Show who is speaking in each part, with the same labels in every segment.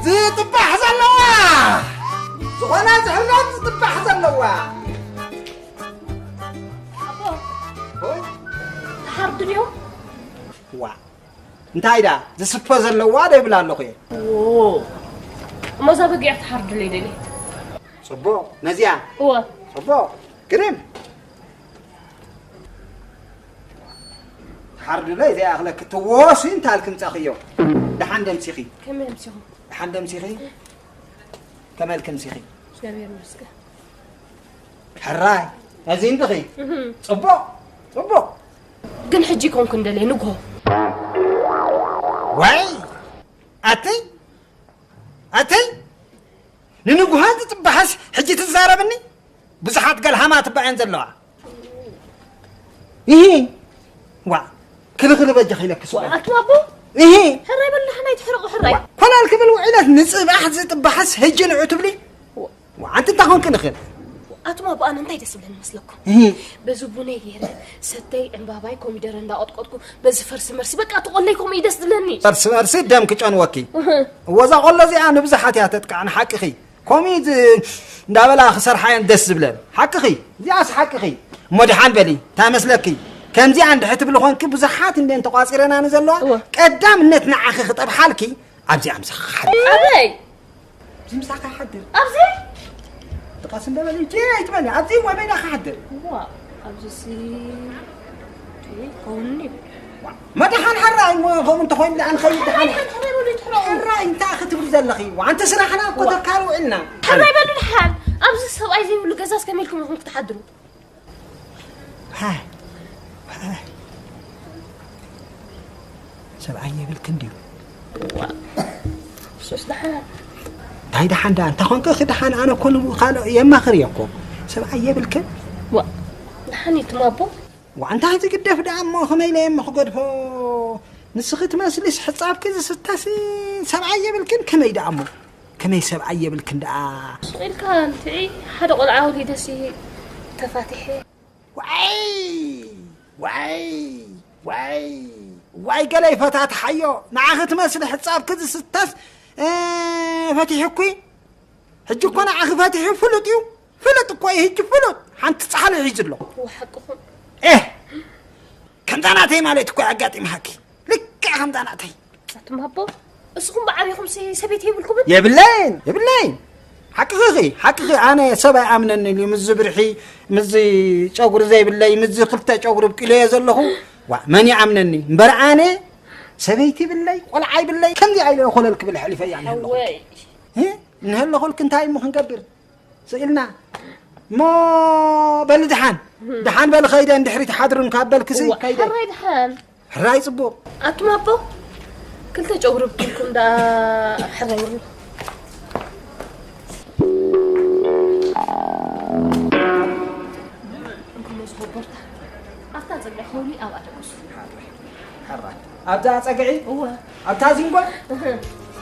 Speaker 1: زطبح زلوا زغنا زحلات زطبح زلوا
Speaker 2: أبا حرد اليوم
Speaker 1: وا انت هيدا زسفة زلوا ده يبلا له خي
Speaker 2: أوه ما زال بقيت حرد لي دلي
Speaker 1: صبو نزيا
Speaker 2: هو
Speaker 1: صبو كريم حرد لي زي أخلك تواسي انت هالكم تأخيو دحان دم سيخي
Speaker 2: كم يمسيهم
Speaker 1: دحان دم سيخي كمال كم سيخي
Speaker 2: شبير مسكة
Speaker 1: حراي هزين دخي صبو صبو
Speaker 2: قن حجي كون كندلي نقهو
Speaker 1: واي أتي ننقو هذا تبحث حجي تزاربني بزحات قال هما تبع ينزلوا إيه وا كل بجي خيلك سؤال
Speaker 2: أتوابو
Speaker 1: إيه
Speaker 2: حراي بالله حنا يتحرقوا حراي
Speaker 1: فلا الكبل وعيلات نصب أحد زي تبحث هجي نعتب لي وأنت تاخون كنخل
Speaker 2: أتوابو أنا انتي تسبلن مسلكم
Speaker 1: إيه
Speaker 2: بزبوني غير ستي عمبابايكم يدرن دا أطقطكم بز فرس مرسي بقى تقول لكم يدس دلني
Speaker 1: فرس دم كجان وكي وذا قول زي أنا بزحات يا تتقع عن حق خي كوميد دابلا خسر حين دس بلن حق خي زي أس حق خي مدحان بلي تامسلكي كم زي عند حتى بالخون كي بزحات إن أنت قاصرنا نزلوا قدام نتنا عخ خطب حالكي أبزي أمسخ
Speaker 2: أبي
Speaker 1: زي مسخ حدر
Speaker 2: أبزي
Speaker 1: تقاسم بلي جاي تبني أبزي وبين أخ حدر
Speaker 2: هو أبزي قولني
Speaker 1: مدحان حراي مو أنت خوين عن خي دحان
Speaker 2: حراي
Speaker 1: انت اخذت بزلخي وانت سرحنا قدر كانوا عنا
Speaker 2: حراي بالو الحال ابز السبعي زي ولا قزاز كملكم يكون تحضروا
Speaker 1: ها سبعية بالكنديو
Speaker 2: شوش دحان
Speaker 1: هاي دحان ده انت خونك اخي دحان انا كل قالوا يما خريكم سبعية بالكن
Speaker 2: دحان يتمابو
Speaker 1: وانت هاي تقدف ده عمو خميلة يما خقدفو نسخت مسلس حصاب كذا ستاسي سبعية بالكن كما يدعمو كما سبعية بالكن ده
Speaker 2: صغير كان تعي حدا قول عاودي دسي تفاتيحي
Speaker 1: واي قالي فتاة حيو نعاخت مسلس حصاب كذا ستاس فاتيحكوي هجوكو نعاخ فاتيحي فلوتيو فلوت كوي هجو فلوت حانت تصحالي هيجلو
Speaker 2: وحقهم
Speaker 1: كم داناتي ماليت كوي عقاتي محاكي لك كم داناتي
Speaker 2: تمابو اسكم بعبيكم سبيتي بالكم
Speaker 1: يا باللين حقيقي انا سبع امنني اللي مزبرحي مزي شاور زي بالله مزي خلطه شاور بكيلو يزلخو من يعمنني مبرعانه سبيتي بالله ولا عاي بالله كم دي عيله خللك بالحلفه يعني
Speaker 2: اوي
Speaker 1: نهلا خلك انت هاي مو نكبر سئلنا ما بل دحان بل خيدا اندحري تحضرن كابل كسي
Speaker 2: كيدا حراي دحان
Speaker 1: حراي صبو
Speaker 2: اتمابو كلتا جورب لكم دا حراي أفتح زقلي حولي أو أتقص
Speaker 1: حراي أبدا أتقعي
Speaker 2: هو
Speaker 1: أبدا زنقل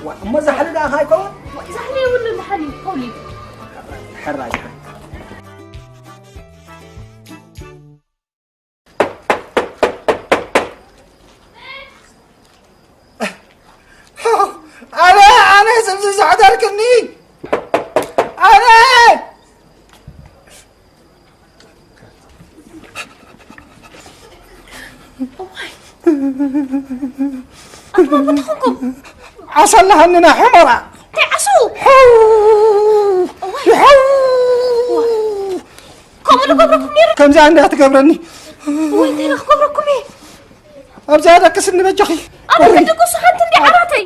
Speaker 1: وما زحل دا هاي كون
Speaker 2: زحلي ولا محلي حولي
Speaker 1: حراي أنا سبزي سعدار كني أنا
Speaker 2: أطلب بطخكم
Speaker 1: عسل لها أننا حمرة
Speaker 2: تعسو كم قبركم نير
Speaker 1: كم زي عندها تقبرني
Speaker 2: وين تيرخ قبركم إيه
Speaker 1: أبزي هذا كسرني بجخي
Speaker 2: أنا بدي قصة حتى اللي عراتي